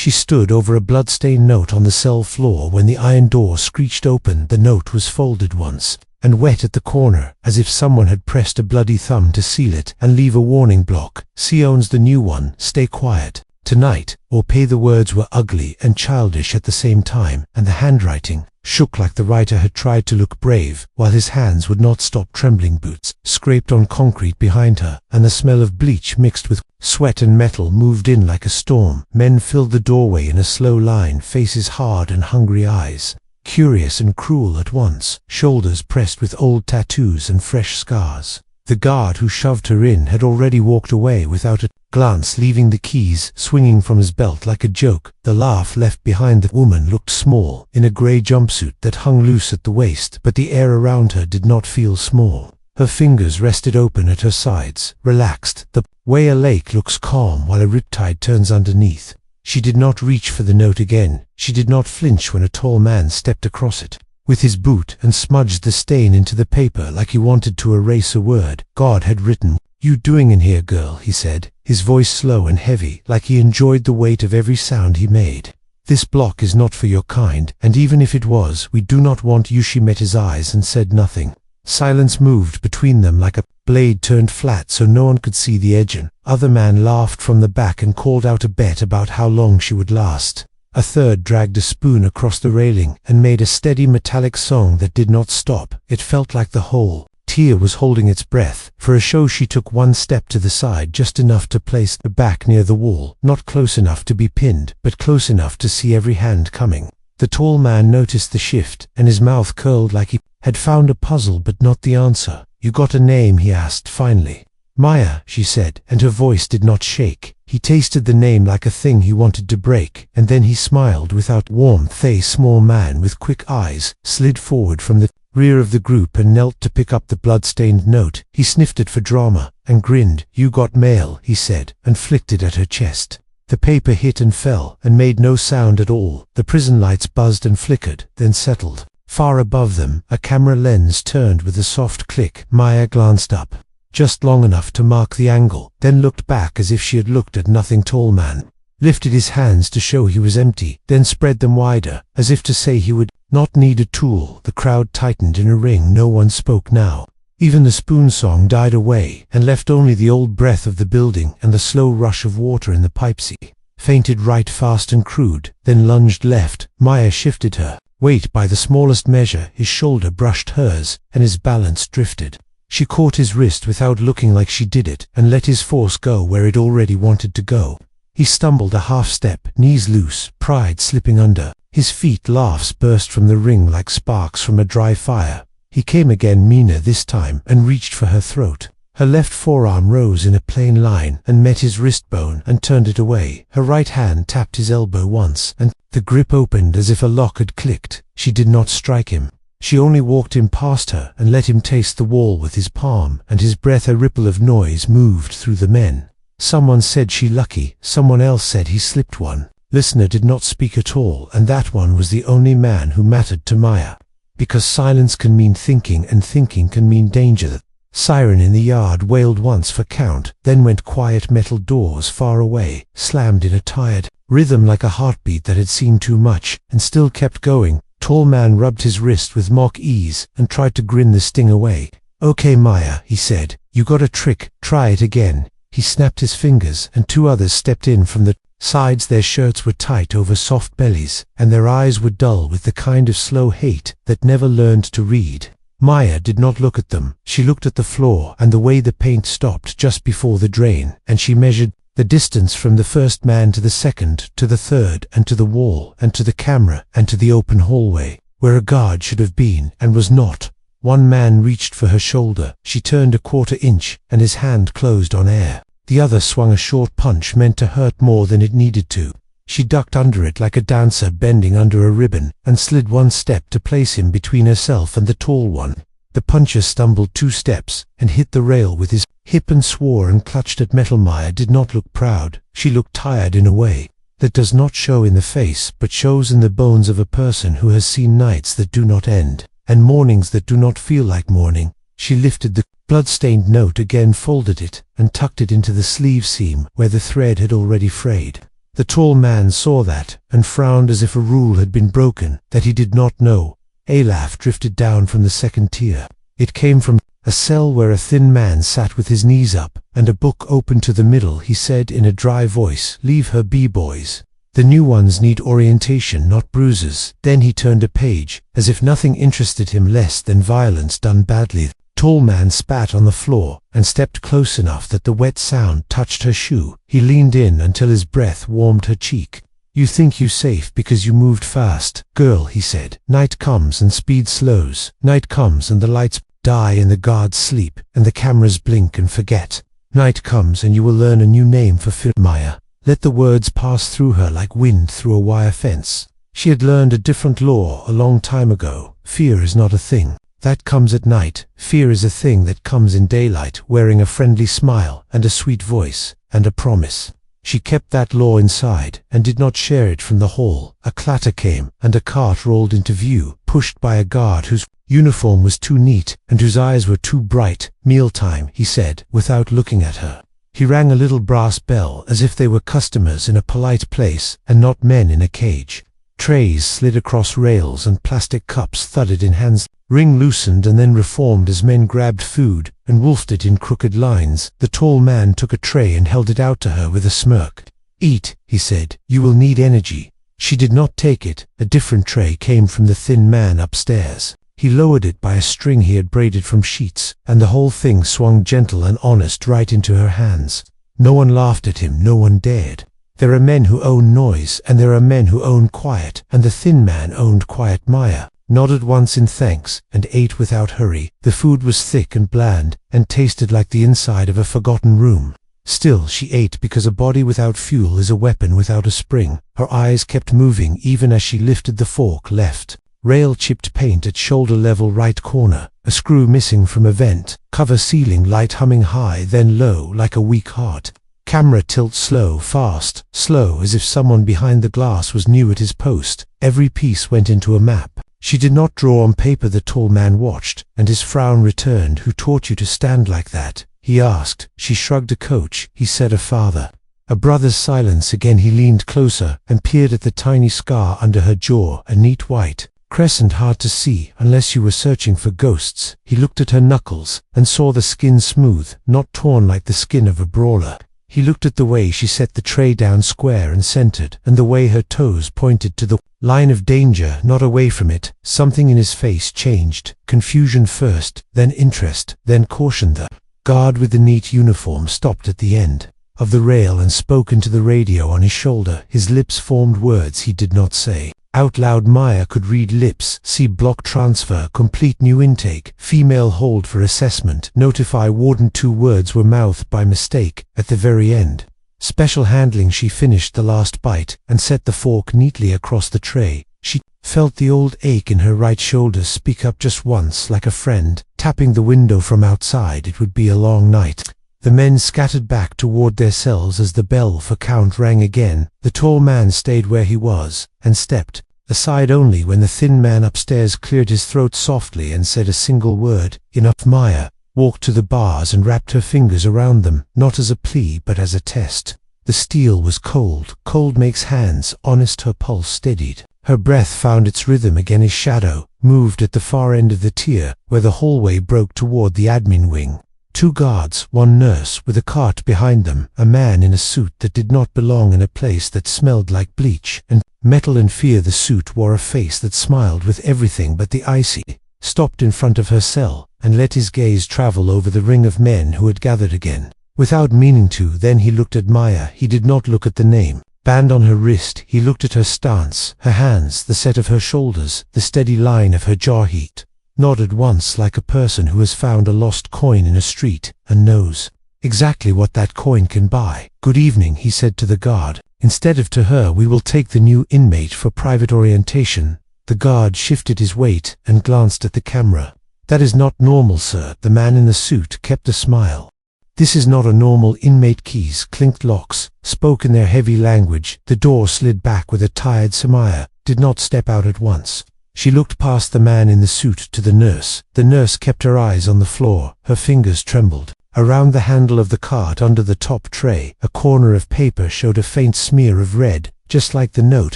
She stood over a blood-stained note on the cell floor when the iron door screeched open. The note was folded once, and wet at the corner, as if someone had pressed a bloody thumb to seal it and leave a warning block. "See owns the new one, stay quiet tonight, or pay." The words were ugly and childish at the same time, and the handwriting shook like the writer had tried to look brave, while his hands would not stop trembling. Boots scraped on concrete behind her, and the smell of bleach mixed with sweat and metal moved in like a storm. Men filled the doorway in a slow line, faces hard and hungry eyes, curious and cruel at once, shoulders pressed with old tattoos and fresh scars. The guard who shoved her in had already walked away without a glance, leaving the keys swinging from his belt like a joke. The laugh left behind. The woman looked small, in a grey jumpsuit that hung loose at the waist, but the air around her did not feel small. Her fingers rested open at her sides, relaxed, the way a lake looks calm while a riptide turns underneath. She did not reach for the note again. She did not flinch when a tall man stepped across it with his boot and smudged the stain into the paper like he wanted to erase a word. God had written, "You doing in here, girl?" he said, his voice slow and heavy, like he enjoyed the weight of every sound he made. "This block is not for your kind, and even if it was, we do not want you." She met his eyes and said nothing. Silence moved between them like a blade turned flat so no one could see the edge. Other man laughed from the back and called out a bet about how long she would last. A third dragged a spoon across the railing and made a steady metallic song that did not stop. It felt like the whole tier was holding its breath. For a show, she took one step to the side, just enough to place the back near the wall, not close enough to be pinned, but close enough to see every hand coming. The tall man noticed the shift, and his mouth curled like he had found a puzzle but not the answer. "You got a name?" he asked finally. "Maya," she said, and her voice did not shake. He tasted the name like a thing he wanted to break, and then he smiled without warmth. A small man with quick eyes slid forward from the rear of the group and knelt to pick up the blood-stained note. He sniffed it for drama and grinned. "You got mail," he said, and flicked it at her chest. The paper hit and fell and made no sound at all. The prison lights buzzed and flickered, then settled. Far above them, a camera lens turned with a soft click. Maya glanced up, just long enough to mark the angle, then looked back as if she had looked at nothing. Tall man lifted his hands to show he was empty, then spread them wider, as if to say he would not need a tool. The crowd tightened in a ring. No one spoke now. Even the spoon song died away and left only the old breath of the building and the slow rush of water in the pipes. He fainted right, fast and crude, then lunged left. Maya shifted her weight by the smallest measure. His shoulder brushed hers, and his balance drifted. She caught his wrist without looking like she did it, and let his force go where it already wanted to go. He stumbled a half step, knees loose, pride slipping under his feet. Laughs burst from the ring like sparks from a dry fire. He came again, meaner this time, and reached for her throat. Her left forearm rose in a plain line and met his wrist bone and turned it away. Her right hand tapped his elbow once, and the grip opened as if a lock had clicked. She did not strike him. She only walked him past her and let him taste the wall with his palm, and his breath. A ripple of noise moved through the men. Someone said she lucky, someone else said he slipped one. Listener did not speak at all, and that one was the only man who mattered to Maya. Because silence can mean thinking, and thinking can mean danger. The siren in the yard wailed once for count, then went quiet. Metal doors far away slammed in a tired rhythm like a heartbeat that had seen too much and still kept going. Tall man rubbed his wrist with mock ease and tried to grin the sting away. "Okay, Maya," he said, "you got a trick, try it again." He snapped his fingers, and two others stepped in from the sides. Their shirts were tight over soft bellies, and their eyes were dull with the kind of slow hate that never learned to read. Maya did not look at them. She looked at the floor and the way the paint stopped just before the drain, and she measured the distance from the first man to the second, to the third, and to the wall, and to the camera, and to the open hallway, where a guard should have been, and was not. One man reached for her shoulder. She turned a quarter inch, and his hand closed on air. The other swung a short punch meant to hurt more than it needed to. She ducked under it like a dancer bending under a ribbon, and slid one step to place him between herself and the tall one. The puncher stumbled 2 steps, and hit the rail with his hip and swore and clutched at metal. Maya did not look proud. She looked tired in a way that does not show in the face, but shows in the bones of a person who has seen nights that do not end, and mornings that do not feel like morning. She lifted the blood-stained note again, folded it, and tucked it into the sleeve seam where the thread had already frayed. The tall man saw that, and frowned as if a rule had been broken that he did not know. A laugh drifted down from the second tier. It came from a cell where a thin man sat with his knees up, and a book open to the middle. He said in a dry voice, "Leave her be, boys. The new ones need orientation, not bruises." Then he turned a page, as if nothing interested him less than violence done badly. The tall man spat on the floor, and stepped close enough that the wet sound touched her shoe. He leaned in until his breath warmed her cheek. "You think you safe because you moved fast, girl," he said. "Night comes and speed slows. Night comes and the lights die and the guards sleep, and the cameras blink and forget. Night comes and you will learn a new name for fear." Maya let the words pass through her like wind through a wire fence. She had learned a different law a long time ago. Fear is not a thing that comes at night. Fear is a thing that comes in daylight, wearing a friendly smile and a sweet voice and a promise. She kept that law inside and did not share it from the hall. A clatter came, and a cart rolled into view, pushed by a guard whose uniform was too neat and whose eyes were too bright. "Mealtime," he said, without looking at her. He rang a little brass bell as if they were customers in a polite place and not men in a cage. Trays slid across rails and plastic cups thudded in hands. Ring loosened and then reformed as men grabbed food and wolfed it in crooked lines. The tall man took a tray and held it out to her with a smirk. "Eat," he said. "You will need energy." She did not take it. A different tray came from the thin man upstairs. He lowered it by a string he had braided from sheets, and the whole thing swung gentle and honest right into her hands. No one laughed at him, no one dared. There are men who own noise, and there are men who own quiet, and the thin man owned quiet. Maya nodded once in thanks, and ate without hurry. The food was thick and bland, and tasted like the inside of a forgotten room. Still she ate because a body without fuel is a weapon without a spring. Her eyes kept moving even as she lifted the fork. Left rail chipped paint at shoulder level right corner, a screw missing from a vent, cover ceiling light humming high then low like a weak heart. Camera tilt slow, fast, slow as if someone behind the glass was new at his post. Every piece went into a map. She did not draw on paper. The tall man watched, and his frown returned. "Who taught you to stand like that?" he asked. She shrugged. "A coach," he said. "A father." A brother's silence. Again he leaned closer and peered at the tiny scar under her jaw, a neat white crescent, hard to see unless you were searching for ghosts. He looked at her knuckles and saw the skin smooth, not torn like the skin of a brawler. He looked at the way she set the tray down square and centered, and the way her toes pointed to the line of danger, not away from it. Something in his face changed. Confusion first, then interest, then caution. The guard with the neat uniform stopped at the end of the rail and spoke into the radio on his shoulder. His lips formed words he did not say out loud. Maya could read lips. "See block transfer, complete new intake, female hold for assessment, notify warden." 2 words were mouthed by mistake at the very end. "Special handling." She finished the last bite and set the fork neatly across the tray. She felt the old ache in her right shoulder. "Speak up just once, like a friend." Tapping the window from outside. "It would be a long night." The men scattered back toward their cells as the bell for count rang again. The tall man stayed where he was and stepped aside only when the thin man upstairs cleared his throat softly and said a single word. "Enough." Maya walked to the bars and wrapped her fingers around them, not as a plea but as a test. The steel was cold. Cold makes hands honest. Her pulse steadied. Her breath found its rhythm again. His shadow moved at the far end of the tier, where the hallway broke toward the admin wing. 2 guards, 1 nurse with a cart behind them, a man in a suit that did not belong in a place that smelled like bleach and metal and fear. The suit wore a face that smiled with everything but the icy. Stopped in front of her cell and let his gaze travel over the ring of men who had gathered again, without meaning to. Then he looked at Maya. He did not look at the name band on her wrist. He looked at her stance, her hands, the set of her shoulders, the steady line of her jaw. Heat nodded once like a person who has found a lost coin in a street and knows exactly what that coin can buy. "Good evening," he said to the guard. Instead of to her. "We will take the new inmate for private orientation." The guard shifted his weight and glanced at the camera. "That is not normal, sir." The man in the suit kept a smile. "This is not a normal inmate." Keys clinked. Locks spoke in their heavy language. The door slid back with a tired Samaya did not step out at once. She looked past the man in the suit to the nurse. The nurse kept her eyes on the floor. Her fingers trembled. Around the handle of the cart under the top tray, a corner of paper showed a faint smear of red, just like the note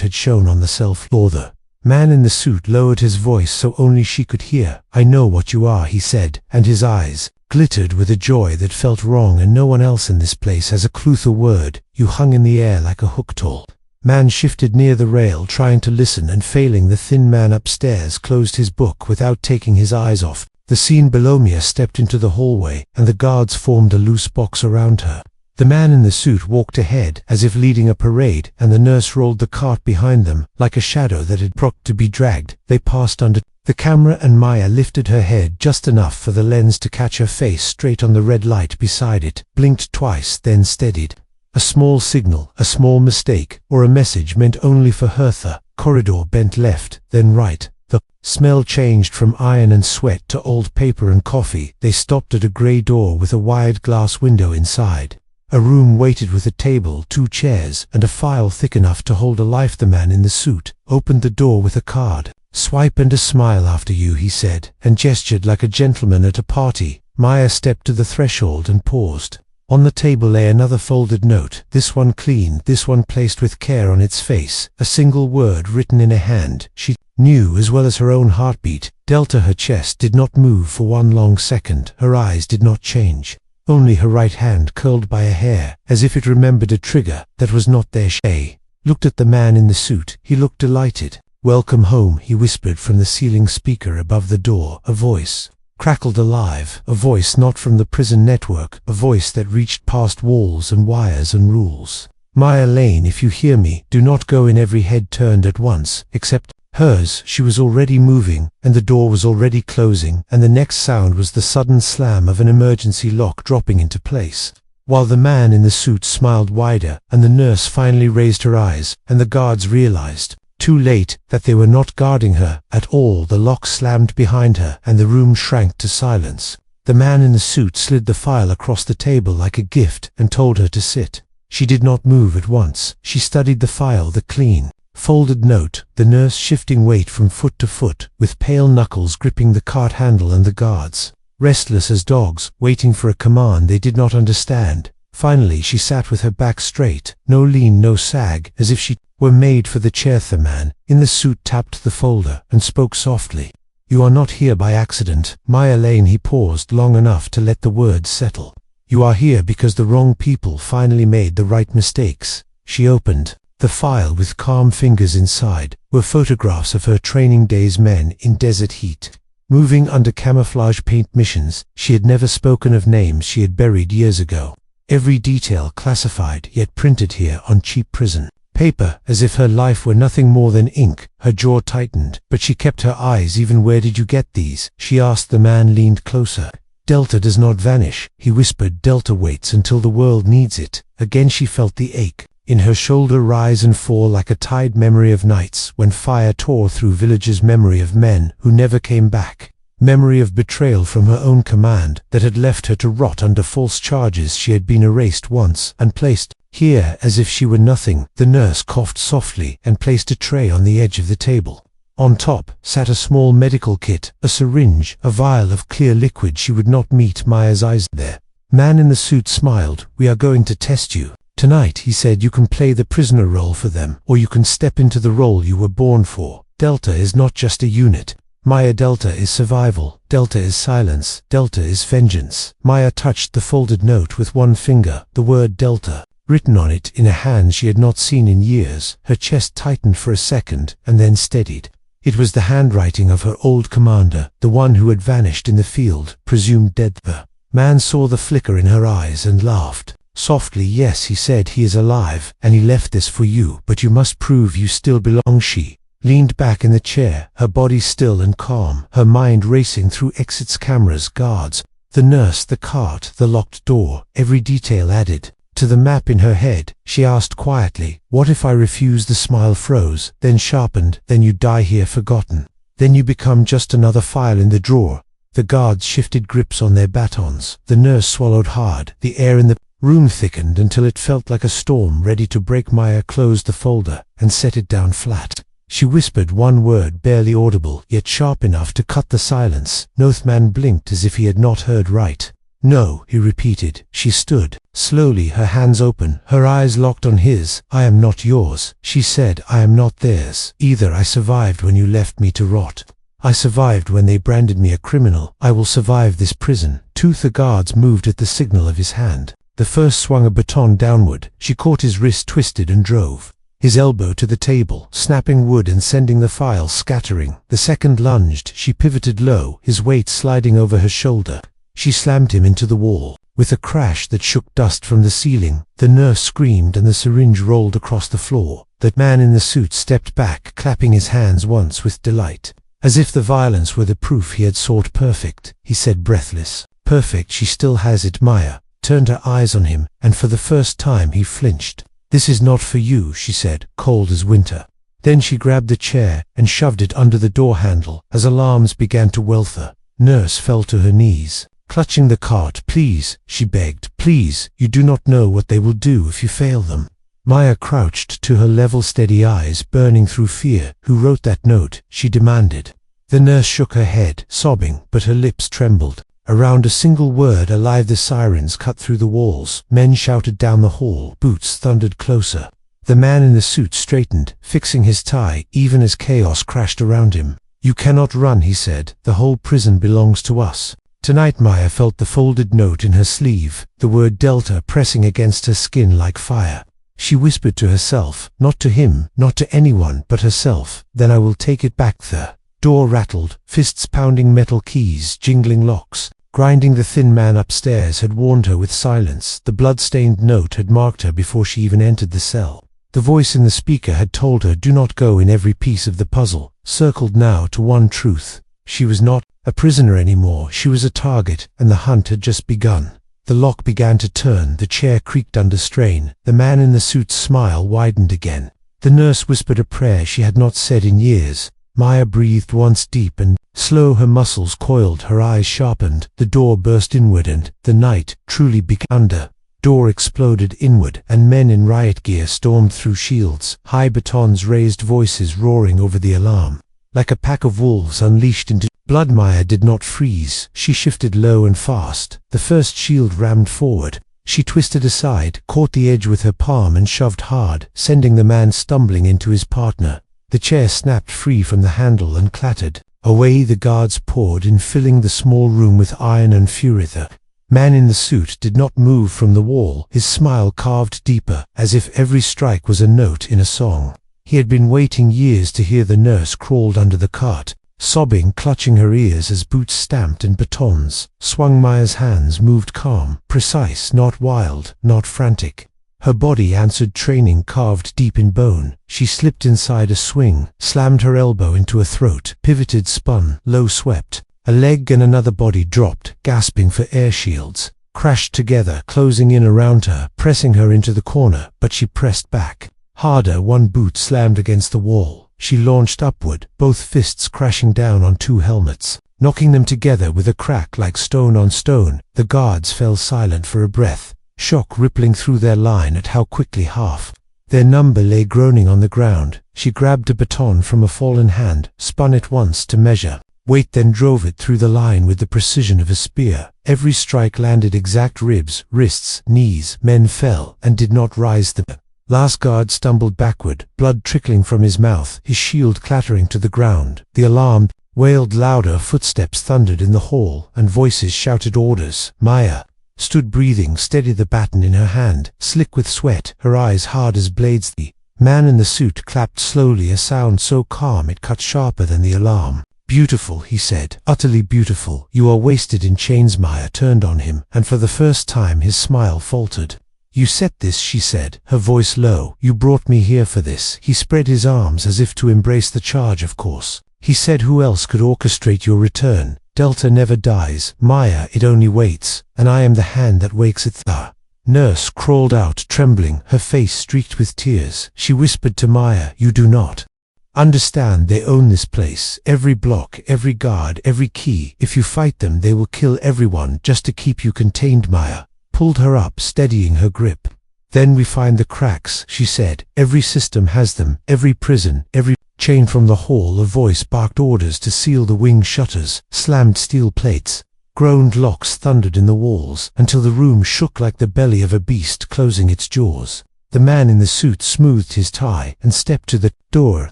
had shown on the cell floor. The man in the suit lowered his voice so only she could hear. "I know what you are," he said, and his eyes glittered with a joy that felt wrong, "and no one else in this place has a clue the word. You hung in the air like a hook." Tall man shifted near the rail, trying to listen, and failing. The thin man upstairs closed his book without taking his eyes off. The scene below Mia stepped into the hallway, and the guards formed a loose box around her. The man in the suit walked ahead, as if leading a parade, and the nurse rolled the cart behind them, like a shadow that had propped to be dragged. They passed under the camera, and Maya lifted her head just enough for the lens to catch her face straight on the red light beside it, blinked twice, then steadied. A small signal, a small mistake, or a message meant only for her. The corridor bent left, then right. The smell changed from iron and sweat to old paper and coffee. They stopped at a grey door with a wide glass window inside. A room waited with a table, 2 chairs, and a file thick enough to hold a life. The man in the suit opened the door with a card. "Swipe and a smile after you," he said, and gestured like a gentleman at a party. Maya stepped to the threshold and paused. On the table lay another folded note, this one clean, this one placed with care on its face, a single word written in a hand she knew as well as her own heartbeat. Delta. Her chest did not move for one long second, her eyes did not change. Only her right hand curled by a hair, as if it remembered a trigger that was not there. She looked at the man in the suit. He looked delighted. "Welcome home," he whispered from the ceiling speaker above the door. A voice crackled alive, a voice not from the prison network, a voice that reached past walls and wires and rules. "Maya Lane, if you hear me, do not go in." Every head turned at once, except hers. She was already moving, and the door was already closing, and the next sound was the sudden slam of an emergency lock dropping into place. While the man in the suit smiled wider, and the nurse finally raised her eyes, and the guards realized, too late, that they were not guarding her at all. The lock slammed behind her, and the room shrank to silence. The man in the suit slid the file across the table like a gift and told her to sit. She did not move at once. She studied the file, the clean, folded note, the nurse shifting weight from foot to foot, with pale knuckles gripping the cart handle, and the guards, restless as dogs, waiting for a command they did not understand. Finally she sat with her back straight, no lean, no sag, as if she were made for the chair. The man in the suit tapped the folder and spoke softly. "You are not here by accident, Maya Lane." He paused long enough to let the words settle. "You are here because the wrong people finally made the right mistakes." She opened the file with calm fingers. Inside were photographs of her training days, men in desert heat, moving under camouflage paint missions. She had never spoken of names she had buried years ago. Every detail classified, yet printed here on cheap prison paper, as if her life were nothing more than ink. Her jaw tightened, but she kept her eyes even. "Where did you get these?" she asked. The man leaned closer. "Delta does not vanish," he whispered. "Delta waits until the world needs it." Again she felt the ache in her shoulder rise and fall like a tide, memory of nights when fire tore through villages, memory of men who never came back, memory of betrayal from her own command that had left her to rot under false charges. She had been erased once and placed here as if she were nothing. The nurse coughed softly and placed a tray on the edge of the table. On top sat a small medical kit, a syringe, a vial of clear liquid. She would not meet Maya's eyes there. Man in the suit smiled. "We are going to test you tonight," he said. "You can play the prisoner role for them, or you can step into the role you were born for. Delta is not just a unit. Maya, Delta is survival. Delta is silence. Delta is vengeance." Maya touched the folded note with one finger, the word Delta written on it in a hand she had not seen in years. Her chest tightened for a second and then steadied. It was the handwriting of her old commander, the one who had vanished in the field, presumed dead. The man saw the flicker in her eyes and laughed softly. "Yes," he said, "he is alive, and he left this for you, but you must prove you still belong." She leaned back in the chair, her body still and calm, her mind racing through exits, cameras, guards, the nurse, the cart, the locked door, every detail added to the map in her head. She asked quietly, "What if I refuse?" The smile froze, then sharpened. "Then you die here forgotten. Then you become just another file in the drawer." The guards shifted grips on their batons. The nurse swallowed hard. The air in the room thickened until it felt like a storm ready to break. Maya closed the folder and set it down flat. She whispered one word, barely audible, yet sharp enough to cut the silence. Nothman blinked as if he had not heard right. No, he repeated. She stood, slowly, her hands open, her eyes locked on his. I am not yours, she said. I am not theirs either. I survived when you left me to rot. I survived when they branded me a criminal. I will survive this prison. Two the guards moved at the signal of his hand. The first swung a baton downward. She caught his wrist twisted and drove his elbow to the table, snapping wood and sending the files scattering. The second lunged. She pivoted low, his weight sliding over her shoulder. She slammed him into the wall. With a crash that shook dust from the ceiling, the nurse screamed and the syringe rolled across the floor. The man in the suit stepped back, clapping his hands once with delight. As if the violence were the proof he had sought. Perfect, he said, breathless. Perfect, she still has it. Maya turned her eyes on him, and for the first time he flinched. This is not for you, she said, cold as winter. Then she grabbed the chair and shoved it under the door handle. As alarms began to welter, Nurse fell to her knees, clutching the cart. Please, she begged, please, you do not know what they will do if you fail them. Maya crouched to her level, steady eyes burning through fear. Who wrote that note? She demanded. The nurse shook her head, sobbing, but her lips trembled. Around a single word alive. The sirens cut through the walls. Men shouted down the hall. Boots thundered closer. The man in the suit straightened, fixing his tie, even as chaos crashed around him. You cannot run, he said. The whole prison belongs to us. Tonight Maya felt the folded note in her sleeve, the word Delta pressing against her skin like fire. She whispered to herself, not to him, not to anyone but herself. Then I will take it back. The door rattled, fists pounding metal keys, jingling locks. Grinding. The thin man upstairs had warned her with silence. The blood-stained note had marked her before she even entered the cell. The voice in the speaker had told her, do not go in every piece of the puzzle, circled now to one truth. She was not a prisoner anymore. She was a target, and the hunt had just begun. The lock began to turn. The chair creaked under strain. The man in the suit's smile widened again. The nurse whispered a prayer she had not said in years. Maya breathed once deep and slow. Her muscles coiled, her eyes sharpened. The door burst inward and the night truly began. Under door exploded inward, and men in riot gear stormed through shields. High batons raised, voices roaring over the alarm. Like a pack of wolves unleashed into blood. Maya did not freeze. She shifted low and fast. The first shield rammed forward. She twisted aside, caught the edge with her palm and shoved hard, sending the man stumbling into his partner. The chair snapped free from the handle and clattered. Away the guards poured in, filling the small room with iron and fury. The man in the suit did not move from the wall, his smile carved deeper, as if every strike was a note in a song. He had been waiting years to hear. The nurse crawled under the cart, sobbing, clutching her ears as boots stamped and batons swung. Maya's hands moved calm, precise, not wild, not frantic. Her body answered training carved deep in bone. She slipped inside a swing, slammed her elbow into a throat, pivoted, spun, low, swept. A leg and another body dropped, gasping for air shields, crashed together, closing in around her, pressing her into the corner. But she pressed back. Harder. One boot slammed against the wall. She launched upward, both fists crashing down on two helmets, knocking them together with a crack like stone on stone. The guards fell silent for a breath, shock rippling through their line at how quickly half their number lay groaning on the ground. She grabbed a baton from a fallen hand, spun it once to measure weight, then drove it through the line with the precision of a spear. Every strike landed exact. Ribs, wrists, knees. Men fell and did not rise. The last guard stumbled backward, blood trickling from his mouth, his shield clattering to the ground. The alarm wailed louder. Footsteps thundered in the hall, and voices shouted orders. Maya stood breathing steady, the baton in her hand, slick with sweat, her eyes hard as blades. The man in the suit clapped slowly, a sound so calm it cut sharper than the alarm. Beautiful, he said, utterly beautiful. You are wasted in chains. Maya turned on him, and for the first time his smile faltered. You set this, she said, her voice low. You brought me here for this. He spread his arms as if to embrace the charge. Of course, he said, who else could orchestrate your return? Delta never dies, Maya, it only waits, and I am the hand that wakes it. The nurse crawled out, trembling, her face streaked with tears. She whispered to Maya, you do not understand. They own this place, every block, every guard, every key. If you fight them, they will kill everyone just to keep you contained. Maya pulled her up, steadying her grip. Then we find the cracks, she said. Every system has them, every prison, every chain. From the hall a voice barked orders to seal the wing shutters, slammed steel plates. Groaned locks thundered in the walls, until the room shook like the belly of a beast closing its jaws. The man in the suit smoothed his tie and stepped to the door.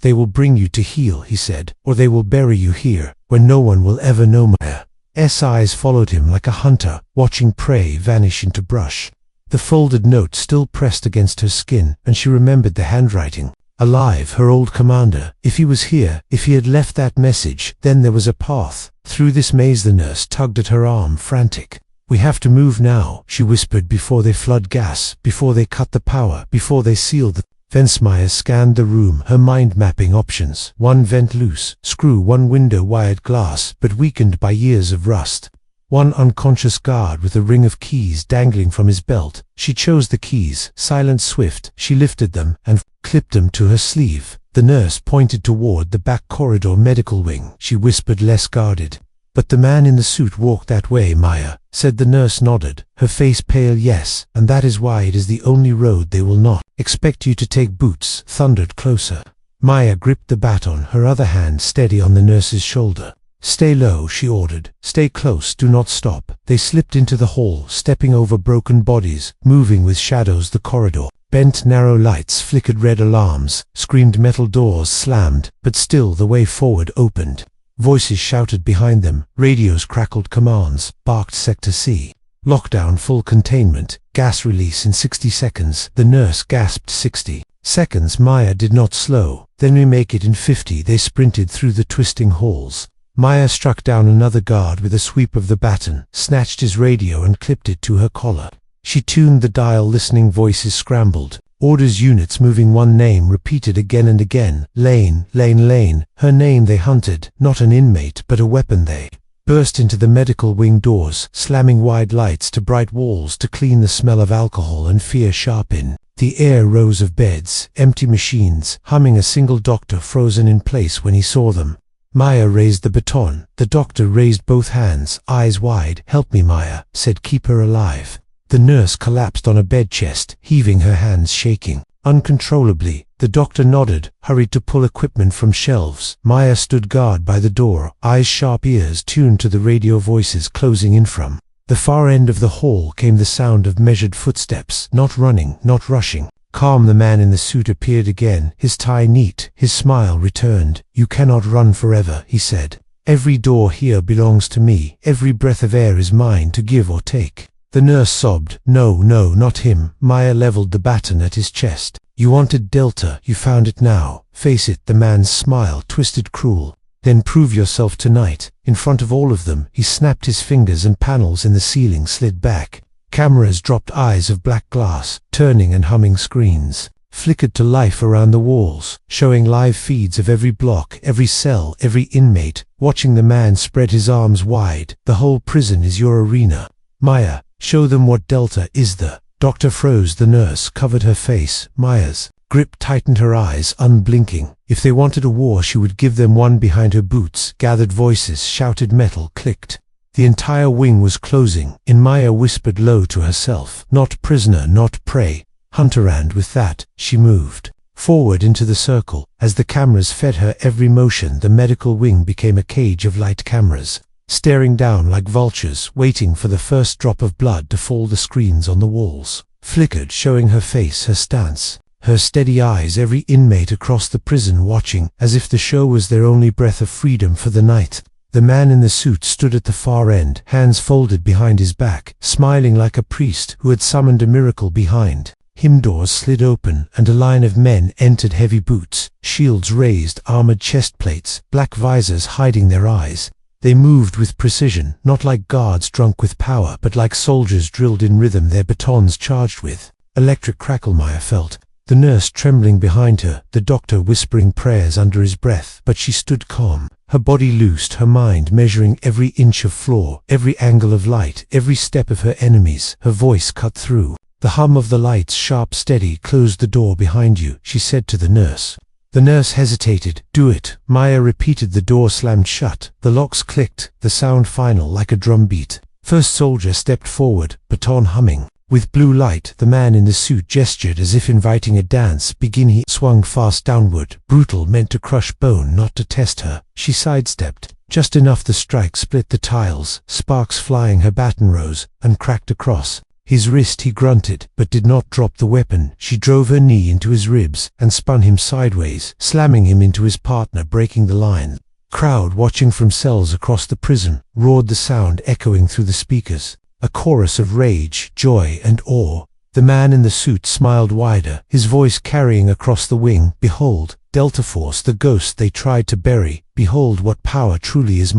"They will bring you to heel," he said, "or they will bury you here, where no one will ever know." Maya's eyes followed him like a hunter, watching prey vanish into brush. The folded note still pressed against her skin, and she remembered the handwriting. Alive, her old commander. If he was here, if he had left that message, then there was a path. Through this maze the nurse tugged at her arm, frantic. "We have to move now," she whispered, "before they flood gas, before they cut the power, before they seal the vents." Maya scanned the room, her mind mapping options. One vent loose, screw, one window wired glass, but weakened by years of rust. One unconscious guard with a ring of keys dangling from his belt. She chose the keys, silent, swift. She lifted them and clipped them to her sleeve. The nurse pointed toward the back corridor medical wing. She whispered, less guarded. "But the man in the suit walked that way," Maya said. The nurse nodded, her face pale. "Yes, and that is why it is the only road they will not expect you to take." Boots thundered closer. Maya gripped the baton, her other hand steady on the nurse's shoulder. "Stay low," she ordered. "Stay close, do not stop." They slipped into the hall, stepping over broken bodies, moving with shadows. The corridor bent, narrow lights flickered, red alarms screamed, metal doors slammed, but still the way forward opened. Voices shouted behind them, radios crackled commands, barked Sector C. "Lockdown, full containment, gas release in 60 seconds." The nurse gasped. 60 seconds. Maya did not slow. "Then we make it in 50. They sprinted through the twisting halls. Maya struck down another guard with a sweep of the baton, snatched his radio and clipped it to her collar. She tuned the dial, listening. Voices scrambled. Orders, units moving. One name repeated again and again. Lane, Lane, Lane. Her name. They hunted, not an inmate, but a weapon. They burst into the medical wing doors, slamming wide, lights to bright walls to clean the smell of alcohol and fear sharp in the air. Rows of beds, empty machines, humming. A single doctor frozen in place when he saw them. Maya raised the baton. The doctor raised both hands, eyes wide. "Help me," Maya said. "Keep her alive." The nurse collapsed on a bed chest, heaving, her hands shaking uncontrollably. The doctor nodded, hurried to pull equipment from shelves. Maya stood guard by the door, eyes sharp, ears tuned to the radio voices closing in. From the far end of the hall came the sound of measured footsteps, not running, not rushing. Calm. The man in the suit appeared again, his tie neat, his smile returned. "You cannot run forever," he said. "Every door here belongs to me. Every breath of air is mine to give or take." The nurse sobbed. "No, no, not him." Maya leveled the baton at his chest. "You wanted Delta, you found it now. Face it." The man's smile twisted, cruel. "Then prove yourself tonight, in front of all of them." He snapped his fingers and panels in the ceiling slid back. Cameras dropped, eyes of black glass, turning and humming. Screens flickered to life around the walls, showing live feeds of every block, every cell, every inmate. Watching. The man spread his arms wide. "The whole prison is your arena. Maya, show them what Delta is." The doctor froze. The nurse covered her face. Maya's grip tightened, her eyes unblinking. If they wanted a war, she would give them one. Behind her boots gathered voices, shouted, metal clicked. The entire wing was closing in. Maya whispered low to herself, "Not prisoner, not prey, hunter." And with that, she moved forward into the circle. As the cameras fed her every motion, the medical wing became a cage of light. Cameras staring down like vultures, waiting for the first drop of blood to fall. The screens on the walls flickered, showing her face, her stance, her steady eyes. Every inmate across the prison watching, as if the show was their only breath of freedom for the night. The man in the suit stood at the far end, hands folded behind his back, smiling like a priest who had summoned a miracle. Behind him doors slid open, and a line of men entered. Heavy boots, shields raised, armored chest plates, black visors hiding their eyes. They moved with precision, not like guards drunk with power, but like soldiers drilled in rhythm, their batons charged with electric crackle. Maya felt the nurse trembling behind her, the doctor whispering prayers under his breath, but she stood calm, her body loosed, her mind measuring every inch of floor, every angle of light, every step of her enemies. Her voice cut through the hum of the lights, sharp, steady. "Close the door behind you," she said to the nurse. The nurse hesitated. "Do it," Maya repeated. The door slammed shut. The locks clicked, the sound final like a drum beat. First soldier stepped forward, baton humming. With blue light, the man in the suit gestured as if inviting a dance. "Begin." He swung fast downward, brutal, meant to crush bone, not to test her. She sidestepped, just enough the strike split the tiles, sparks flying. Her baton rose and cracked across his wrist. He grunted, but did not drop the weapon. She drove her knee into his ribs and spun him sideways, slamming him into his partner, breaking the line. Crowd watching from cells across the prison roared, the sound echoing through the speakers, a chorus of rage, joy, and awe. The man in the suit smiled wider, his voice carrying across the wing, "Behold, Delta Force, the ghost they tried to bury. Behold what power truly is."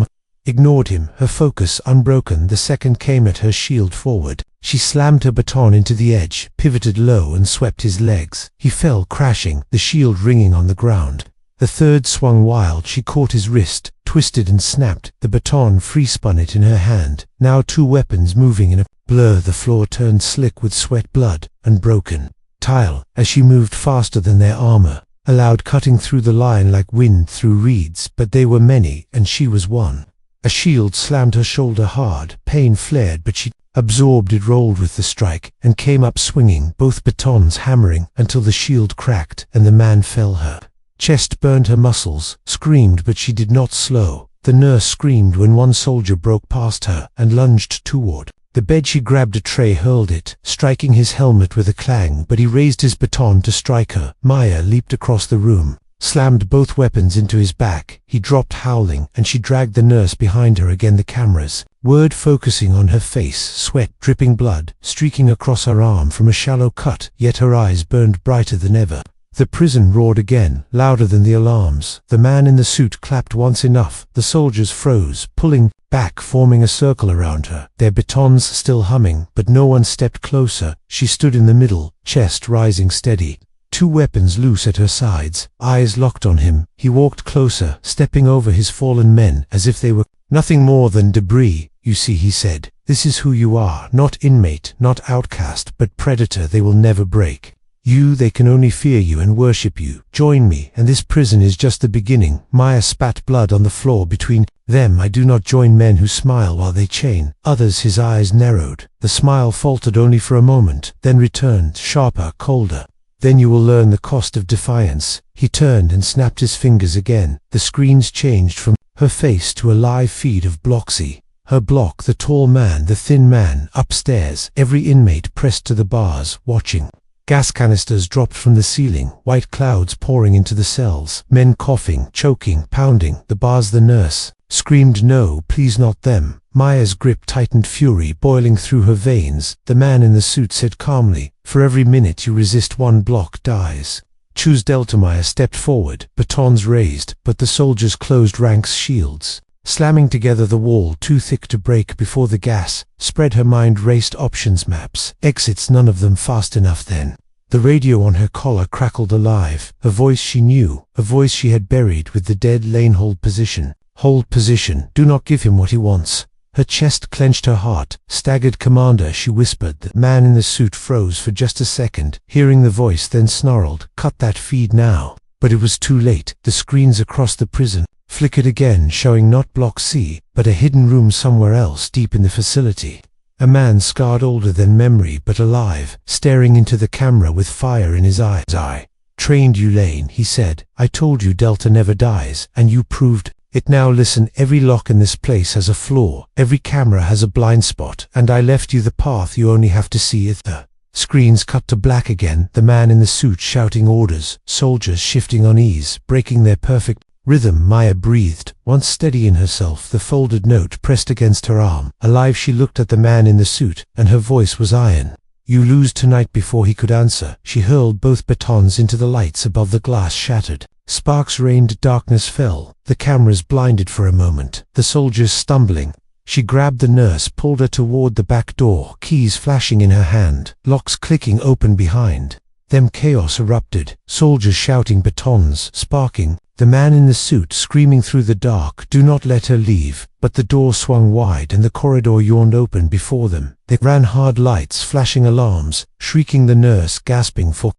Ignored him, her focus unbroken. The second came at her, shield forward. She slammed her baton into the edge, pivoted low, and swept his legs. He fell crashing, the shield ringing on the ground. The third swung wild. She caught his wrist, twisted and snapped. The baton free-spun it in her hand. Now two weapons moving in a blur. The floor turned slick with sweat, blood, and broken tile as she moved faster than their armor. A loud cutting through the line like wind through reeds, but they were many, and she was one. A shield slammed her shoulder hard. Pain flared, but she absorbed it, rolled with the strike, and came up swinging, both batons hammering until the shield cracked and the man fell. Her chest burned, her muscles screamed, but she did not slow. The nurse screamed when one soldier broke past her and lunged toward the bed. She grabbed a tray, hurled it, striking his helmet with a clang, but he raised his baton to strike her. Maya leaped across the room, slammed both weapons into his back. He dropped howling, and she dragged the nurse behind her. Again the cameras word focusing on her face, sweat dripping, blood streaking across her arm from a shallow cut, yet her eyes burned brighter than ever. The prison roared again, louder than the alarms. The man in the suit clapped once. Enough. The soldiers froze, pulling back, forming a circle around her, their batons still humming, but no one stepped closer. She stood in the middle, chest rising steady, two weapons loose at her sides, eyes locked on him. He walked closer, stepping over his fallen men as if they were nothing more than debris. "You see," he said, "this is who you are, not inmate, not outcast, but predator. They will never break you. They can only fear you and worship you. Join me, and this prison is just the beginning." Maya spat blood on the floor between them. "I do not join men who smile while they chain others." His eyes narrowed. The smile faltered only for a moment, then returned, sharper, colder. "Then you will learn the cost of defiance." He turned and snapped his fingers again. The screens changed from her face to a live feed of Bloxy. Her block, the tall man, the thin man, upstairs. Every inmate pressed to the bars, watching. Gas canisters dropped from the ceiling, white clouds pouring into the cells, men coughing, choking, pounding the bars. The nurse screamed, "No, please, not them." Maya's grip tightened, fury boiling through her veins. The man in the suit said calmly, "For every minute you resist, one block dies. Choose Delta." Maya stepped forward, batons raised, but the soldiers closed ranks, shields slamming together, the wall too thick to break before the gas spread. Her mind raced, options, maps, exits, none of them fast enough. Then the radio on her collar crackled alive, a voice she knew, a voice she had buried with the dead lane. "Hold position. Hold position. Do not give him what he wants." Her chest clenched, her heart staggered. "Commander," she whispered. The man in the suit froze for just a second, hearing the voice, then snarled, "Cut that feed now." But it was too late. The screens across the prison flickered again, showing not Block C, but a hidden room somewhere else, deep in the facility. A man scarred, older than memory, but alive, staring into the camera with fire in his eyes. "I trained you, Lane," he said. "I told you Delta never dies, and you proved it. Now listen, every lock in this place has a flaw, every camera has a blind spot, and I left you the path. You only have to see it." The screens cut to black again, the man in the suit shouting orders, soldiers shifting unease, breaking their perfect rhythm. Maya breathed, once steady in herself, the folded note pressed against her arm. Alive, she looked at the man in the suit, and her voice was iron. "You lose tonight." Before he could answer, she hurled both batons into the lights above. The glass shattered. Sparks rained, darkness fell. The cameras blinded for a moment. The soldiers stumbling. She grabbed the nurse, pulled her toward the back door, keys flashing in her hand, locks clicking open behind them. Chaos erupted, soldiers shouting, batons sparking. The man in the suit screaming through the dark, "Do not let her leave." But the door swung wide and the corridor yawned open before them. They ran, hard lights, flashing alarms, shrieking, the nurse gasping for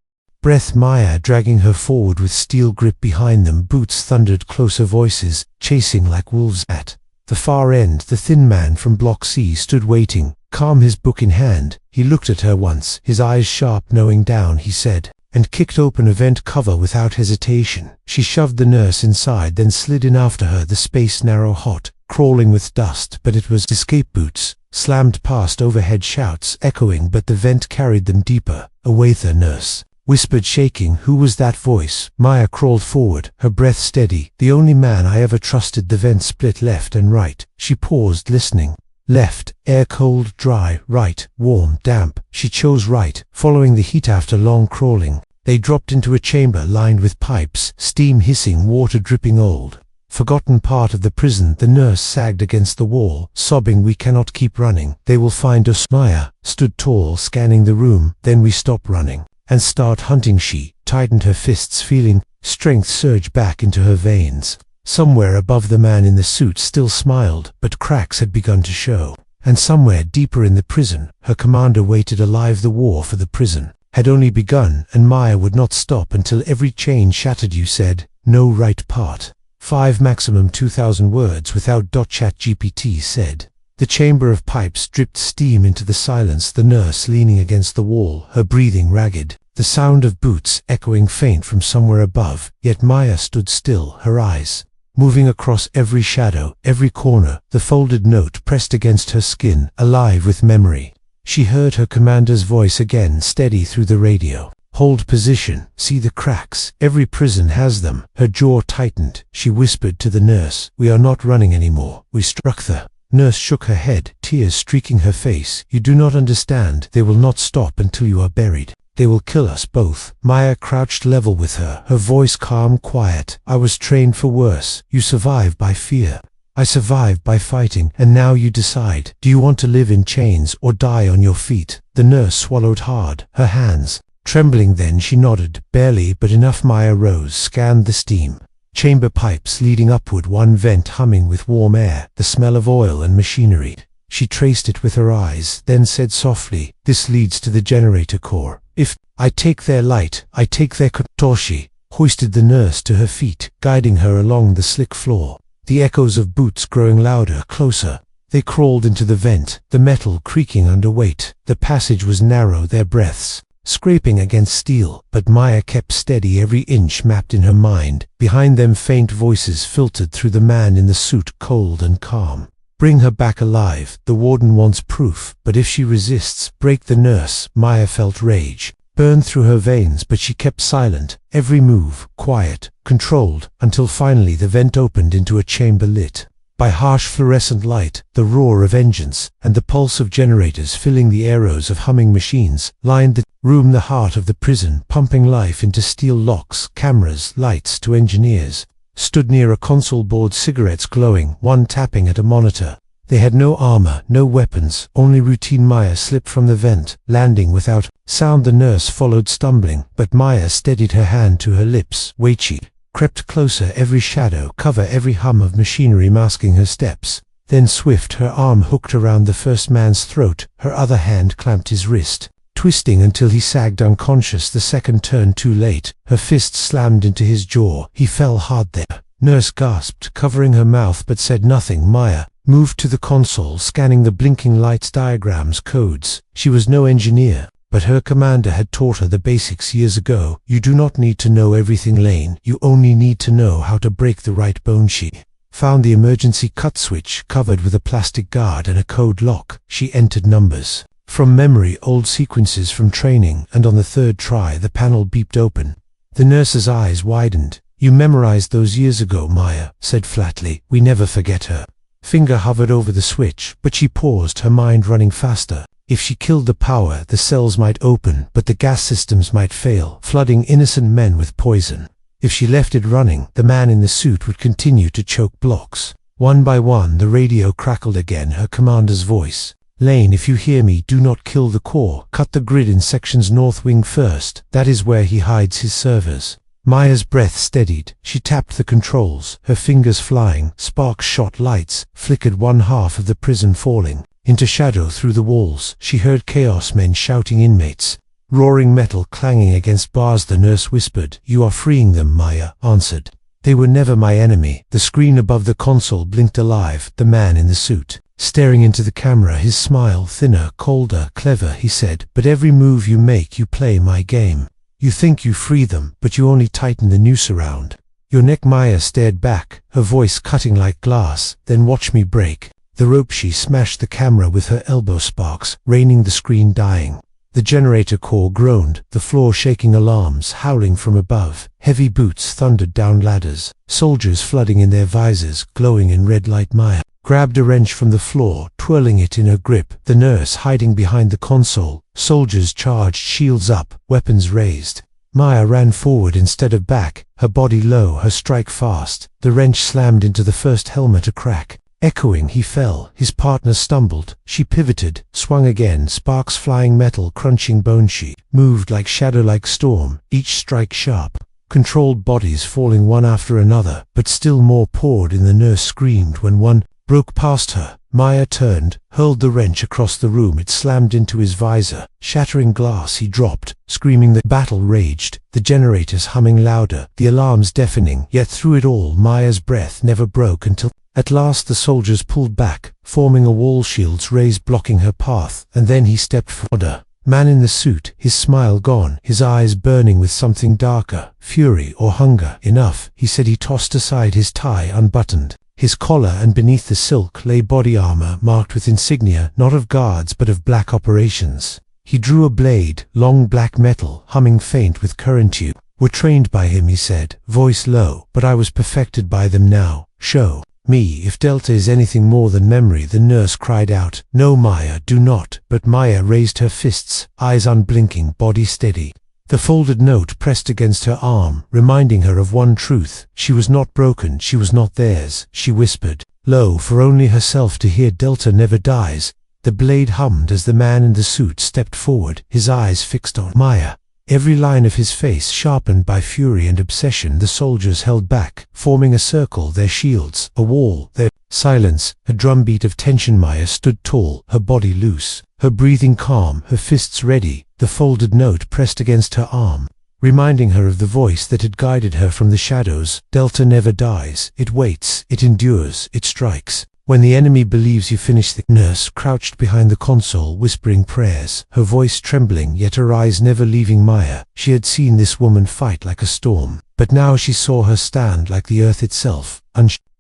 breath, Maya dragging her forward with steel grip behind them. Boots thundered closer, voices chasing like wolves. At the far end, the thin man from Block C stood waiting, calm, his book in hand. He looked at her once, his eyes sharp, knowing down. He said, and kicked open a vent cover without hesitation. She shoved the nurse inside, then slid in after her, the space narrow, hot, crawling with dust, but it was escape boots, slammed past, overhead shouts echoing, but the vent carried them deeper. "Awatha, nurse," whispered, shaking. "Who was that voice?" Maya crawled forward, her breath steady. "The only man I ever trusted." The vent split left and right. She paused, listening. Left, air cold, dry. Right, warm, damp. She chose right, following the heat after long crawling. They dropped into a chamber lined with pipes, steam hissing, water dripping. Old, forgotten part of the prison. The nurse sagged against the wall, sobbing. "We cannot keep running. They will find us." Maya stood tall, scanning the room. "Then we stop running and start hunting." She tightened her fists, feeling strength surge back into her veins. Somewhere above, the man in the suit still smiled, but cracks had begun to show. And somewhere deeper in the prison, her commander waited, alive. The war for the prison had only begun, and Maya would not stop until every chain shattered. "You said no, right?" Part 5, maximum 2,000 words without ChatGPT said. The chamber of pipes dripped steam into the silence, the nurse leaning against the wall, her breathing ragged, the sound of boots echoing faint from somewhere above. Yet Maya stood still, her eyes moving across every shadow, every corner, the folded note pressed against her skin, alive with memory. She heard her commander's voice again, steady through the radio. "Hold position, see the cracks. Every prison has them." Her jaw tightened. She whispered to the nurse, "We are not running anymore. We struck." The nurse shook her head, tears streaking her face. "You do not understand. They will not stop until you are buried. They will kill us both." Maya crouched level with her, her voice calm, quiet. "I was trained for worse. You survived by fear. I survived by fighting. And now you decide. Do you want to live in chains or die on your feet?" The nurse swallowed hard, her hands trembling. Then she nodded, barely, but enough. Maya rose, scanned the steam chamber pipes leading upward, one vent humming with warm air, the smell of oil and machinery. She traced it with her eyes, then said softly, "This leads to the generator core. If I take their light, I take their Toshi hoisted the nurse to her feet, guiding her along the slick floor. The echoes of boots growing louder, closer. They crawled into the vent, the metal creaking under weight. The passage was narrow, their breaths scraping against steel, but Maya kept steady, every inch mapped in her mind. Behind them faint voices filtered through, the man in the suit, cold and calm. "Bring her back alive. The warden wants proof, but if she resists, break." The nurse, Maya felt rage burn through her veins, but she kept silent, every move quiet, controlled, until finally the vent opened into a chamber lit by harsh fluorescent light. The roar of engines and the pulse of generators filling the air, rows of humming machines lined the room, the heart of the prison, pumping life into steel locks, cameras, lights. Two engineers stood near a console board, cigarettes glowing, one tapping at a monitor. They had no armor, no weapons, only routine. Maya slipped from the vent, landing without sound. The nurse followed, stumbling, but Maya steadied her hand to her lips. "Wait." She crept closer, every shadow cover, every hum of machinery masking her steps. Then swift, her arm hooked around the first man's throat, her other hand clamped his wrist, twisting until he sagged unconscious. The second turned too late, her fist slammed into his jaw. He fell hard there. Nurse gasped, covering her mouth, but said nothing. Maya moved to the console, scanning the blinking lights, diagrams, codes. She was no engineer, but her commander had taught her the basics years ago. "You do not need to know everything, Lane. You only need to know how to break the right bone." She found the emergency cut switch, covered with a plastic guard and a code lock. She entered numbers from memory, old sequences from training, and on the third try the panel beeped open. The nurse's eyes widened. "You memorized those years ago," Maya said flatly. "We never forget." Her finger hovered over the switch, but she paused, her mind running faster. If she killed the power, the cells might open, but the gas systems might fail, flooding innocent men with poison. If she left it running, the man in the suit would continue to choke blocks. One by one, the radio crackled again, her commander's voice. "Lane, if you hear me, do not kill the core. Cut the grid in sections north wing first. That is where he hides his servers." Maya's breath steadied. She tapped the controls, her fingers flying. Sparks shot, lights flickered, one half of the prison falling into shadow through the walls. She heard chaos men shouting, inmates roaring, metal clanging against bars. The nurse whispered, "You are freeing them." Maya answered, "They were never my enemy." The screen above the console blinked alive, the man in the suit staring into the camera, his smile thinner, colder. "Clever," he said, "but every move you make, you play my game." You think you free them, but you only tighten the noose around your neck. Maya stared back, her voice cutting like glass. Then watch me break the rope. She smashed the camera with her elbow, sparks raining, the screen dying. The generator core groaned, the floor shaking, alarms howling from above. Heavy boots thundered down ladders, soldiers flooding in their visors, glowing in red light. Maya grabbed a wrench from the floor, twirling it in her grip, the nurse hiding behind the console. Soldiers charged, shields up, weapons raised. Maya ran forward instead of back, her body low, her strike fast. The wrench slammed into the first helmet, a crack. Echoing, he fell, his partner stumbled. She pivoted, swung again, sparks flying, metal crunching bone. She moved like shadow, like storm, each strike sharp. Controlled bodies falling one after another, but still more poured in. The nurse screamed when one broke past her. Maya turned, hurled the wrench across the room. It slammed into his visor, shattering glass. He dropped, screaming. The battle raged, the generators humming louder, the alarms deafening. Yet through it all, Maya's breath never broke until at last the soldiers pulled back, forming a wall, shields raised, blocking her path. And then he stepped forward. Man in the suit, his smile gone, his eyes burning with something darker, fury or hunger. Enough, he said. He tossed aside his tie, unbuttoned his collar, and beneath the silk lay body armor marked with insignia, not of guards but of black operations. He drew a blade, long black metal, humming faint with current. You were trained by him, he said, voice low, but I was perfected by them now. Show me if Delta is anything more than memory. The nurse cried out, no Maya, do not. But Maya raised her fists, eyes unblinking, body steady. The folded note pressed against her arm, reminding her of one truth. She was not broken, she was not theirs. She whispered, low, for only herself to hear, Delta never dies. The blade hummed as the man in the suit stepped forward, his eyes fixed on Maya. Every line of his face sharpened by fury and obsession. The soldiers held back, forming a circle, their shields a wall, their silence a drumbeat of tension. Maya stood tall, her body loose, her breathing calm, her fists ready. The folded note pressed against her arm, reminding her of the voice that had guided her from the shadows. Delta never dies, it waits, it endures, it strikes when the enemy believes you finish. The nurse crouched behind the console, whispering prayers, her voice trembling, yet her eyes never leaving Maya. She had seen this woman fight like a storm, but now she saw her stand like the earth itself.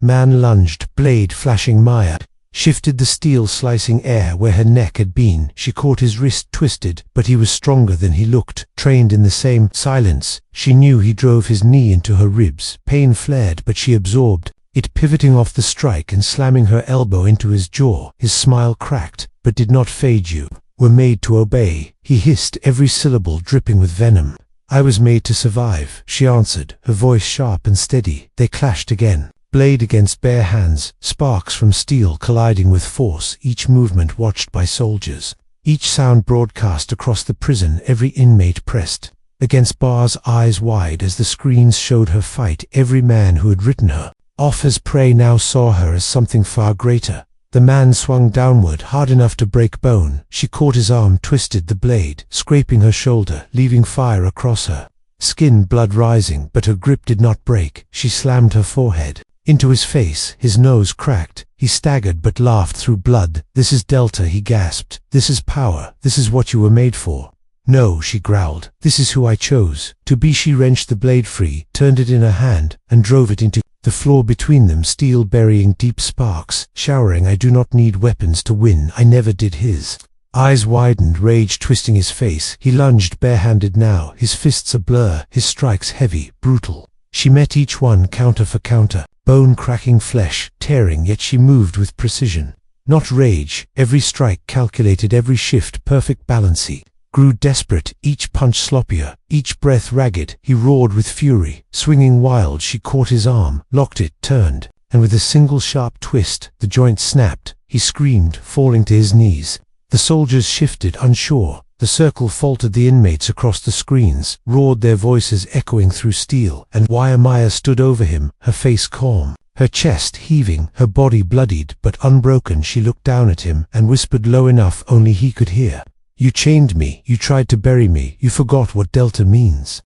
Man lunged, blade flashing. Maya shifted the steel, slicing air where her neck had been. She caught his wrist, twisted, but he was stronger than he looked, trained in the same silence. She knew he drove his knee into her ribs. Pain flared, but she absorbed it, pivoting off the strike and slamming her elbow into his jaw. His smile cracked, but did not fade. You were made to obey, he hissed, every syllable dripping with venom. I was made to survive, she answered, her voice sharp and steady. They clashed again, blade against bare hands, sparks from steel colliding with force, each movement watched by soldiers, each sound broadcast across the prison. Every inmate pressed against bars, eyes wide as the screens showed her fight. Every man who had written her off as prey now saw her as something far greater. The man swung downward, hard enough to break bone. She caught his arm, twisted the blade, scraping her shoulder, leaving fire across her skin, blood rising, but her grip did not break. She slammed her forehead into his face, his nose cracked. He staggered but laughed through blood. This is Delta, he gasped. This is power. This is what you were made for. No, she growled. This is who I chose to be. She wrenched the blade free, turned it in her hand, and drove it into the floor between them, steel burying deep sparks, showering. I do not need weapons to win. I never did. His eyes widened, rage twisting his face. He lunged barehanded now, his fists a blur, his strikes heavy, brutal. She met each one counter for counter, bone cracking, flesh tearing, yet she moved with precision, not rage. Every strike calculated, every shift perfect balance. He grew desperate, each punch sloppier, each breath ragged. He roared with fury, swinging wild. She caught his arm, locked it, turned, and with a single sharp twist, the joint snapped. He screamed, falling to his knees. The soldiers shifted, unsure. The circle faltered. The inmates across the screens roared, their voices echoing through steel and wire. Maya stood over him, her face calm, her chest heaving, her body bloodied but unbroken. She looked down at him and whispered low enough only he could hear. You chained me, you tried to bury me, you forgot what Delta means.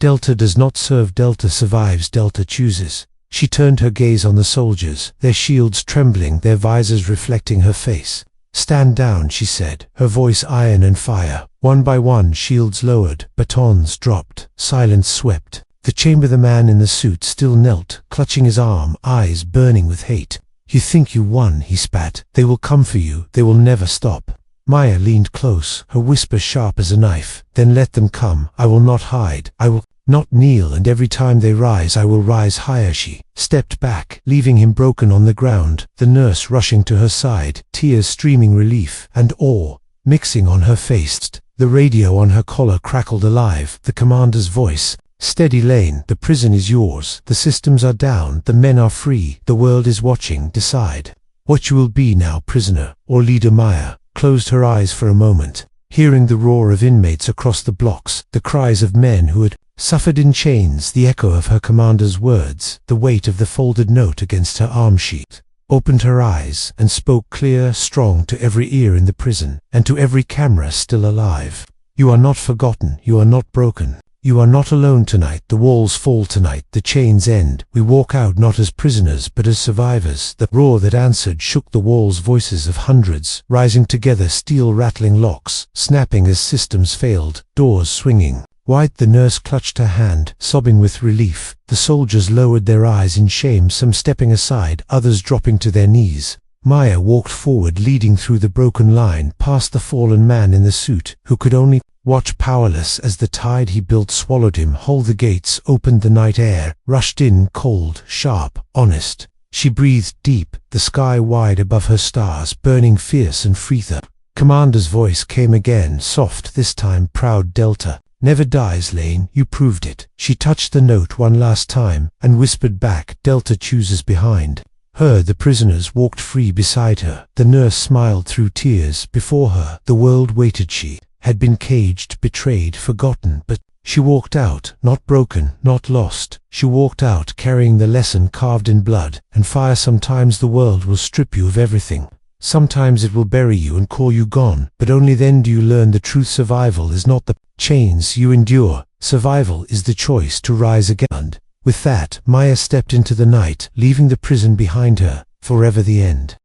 Delta does not serve, Delta survives, Delta chooses. She turned her gaze on the soldiers, their shields trembling, their visors reflecting her face. "Stand down," she said, her voice iron and fire. One by one, shields lowered, batons dropped, silence swept. The chamber, the man in the suit still knelt, clutching his arm, eyes burning with hate. "You think you won," he spat. "They will come for you. They will never stop." Maya leaned close, her whisper sharp as a knife. "Then let them come. I will not hide. I will not kneel, and every time they rise, I will rise higher." She stepped back, leaving him broken on the ground, the nurse rushing to her side, tears streaming, relief and awe mixing on her face. The radio on her collar crackled alive, the commander's voice. "Steady, Lane. The prison is yours. The systems are down. The men are free. The world is watching. Decide what you will be now, prisoner or leader." Maya closed her eyes for a moment, hearing the roar of inmates across the blocks, the cries of men who had suffered in chains, the echo of her commander's words, the weight of the folded note against her arm. She opened her eyes and spoke clear, strong, to every ear in the prison, and to every camera still alive. "You are not forgotten. You are not broken. You are not alone tonight. The walls fall tonight. The chains end. We walk out not as prisoners but as survivors." The roar that answered shook the walls, voices of hundreds, rising together, steel rattling, locks snapping as systems failed, doors swinging wide. The nurse clutched her hand, sobbing with relief. The soldiers lowered their eyes in shame, some stepping aside, others dropping to their knees. Maya walked forward, leading through the broken line, past the fallen man in the suit, who could only watch powerless as the tide he built swallowed him whole. The gates opened, the night air rushed in, cold, sharp, honest. She breathed deep, the sky wide above her, stars burning fierce and free. The commander's voice came again, soft this time, proud. "Delta never dies, Lane. You proved it." She touched the note one last time and whispered back, "Delta chooses." Behind her, the prisoners walked free beside her. The nurse smiled through tears. Before her, the world waited. She had been caged, betrayed, forgotten, but she walked out, not broken, not lost. She walked out carrying the lesson carved in blood and fire. Sometimes the world will strip you of everything. Sometimes it will bury you and call you gone, but only then do you learn the truth. Survival is not the chains you endure. Survival is the choice to rise again. And with that, Maya stepped into the night, leaving the prison behind her, forever. The end.